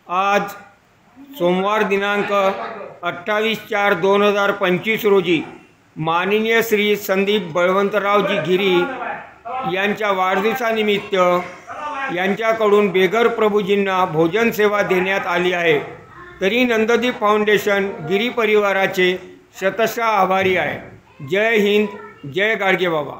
आज सोमवार दिनांक 28/4/2025 रोजी माननीय श्री संदीप बळवंतरावजी गिरी यांच्या वाढदिवसानिमित्त यांच्याकडून बेगर प्रभूजींना भोजन सेवा देण्यात आली आहे। तरी नंददीप फाउंडेशन गिरी परिवाराचे शतशः आभारी आहे। जय हिंद, जय गाडगे बाबा।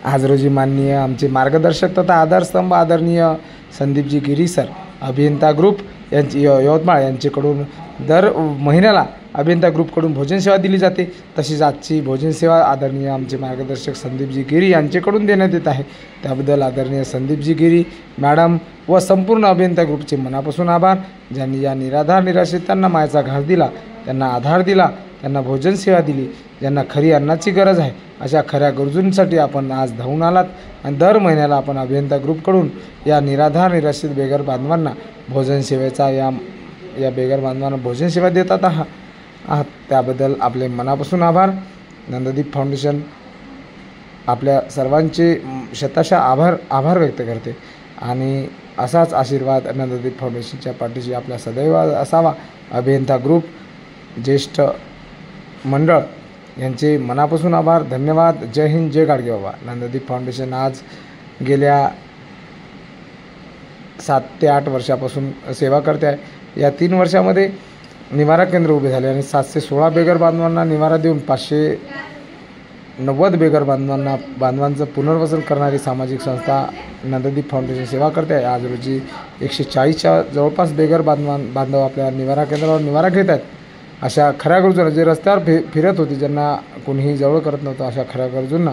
आज रोजी माननीय आमचे मार्गदर्शक तथा आधारस्तंभ आदरणीय संदीपजी गिरी सर अभियंता ग्रुप यांची यवतमाळ यांच्याकडून दर महिन्याला अभियंता ग्रुपकडून भोजन सेवा दिली जाते। तशीच आजची भोजन सेवा आदरणीय आमचे मार्गदर्शक संदीपजी गिरी यांच्याकडून देण्यात येत आहे। त्याबद्दल आदरणीय संदीपजी गिरी मॅडम व संपूर्ण अभियंता ग्रुपचे मनापासून आभार। ज्यांनी या निराधार निराश्रितांना मायेचा घास दिला, त्यांना आधार दिला, त्यांना भोजन सेवा दिली, ज्यांना खरी अन्नाची गरज आहे अशा खऱ्या गरजूंसाठी आपण आज धावून आलात आणि दर महिन्याला आपण अभियंता ग्रुपकडून या निराधार निराश्रित बेगर बांधवांना भोजन सेवेचा या बेगर बांधवांना भोजन सेवा देतात आहात। त्याबद्दल आपले मनापासून आभार। नंददीप फाउंडेशन आपल्या सर्वांचे शतशः आभार व्यक्त करते आणि असाच आशीर्वाद नंददीप फाउंडेशनच्या पाठीशी आपला सदैव असावा। अभियंता ग्रुप ज्येष्ठ मंडळ यांचे मनापासून आभार, धन्यवाद। जय हिंद, जय गाडगे बाबा। नंददीप फाउंडेशन आज गेल्या 7 ते 8 वर्षापासून सेवा करते आहे। या 3 वर्षामध्ये निवारा केंद्र उभे झाले आणि 716 बेगर बांधवांना निवारा देऊन 590 बेगर बांधवांचं पुनर्वसन करणारी सामाजिक संस्था नंददीप फाउंडेशन सेवा करते आहे। आज रोजी 140च्या जवळपास बेगर बांधव आपल्या निवारा केंद्रावर निवारा घेत आहेत। अशा खऱ्या गरजूंना जे रस्त्यावर फिरत होते, ज्यांना कोणीही जवळ करत नव्हतं, अशा खऱ्या गरजूंना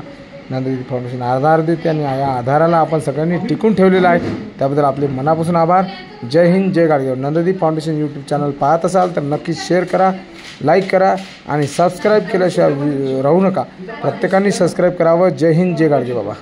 नंददीप फाउंडेशन आधार देते आणि या आधाराला आपण सगळ्यांनी टिकून ठेवलेला आहे। त्याबद्दल आपले मनापासून आभार। जय हिंद, जय Gadge. Nanddeep foundation YouTube channel पाहत असाल तर नक्कीच शेअर करा, लाईक करा आणि सबस्क्राईब केल्याशिवाय राहू नका। प्रत्येकाने सबस्क्राईब करावं। जय हिंद, जय गाडगे बाबा।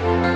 धन्यवाद.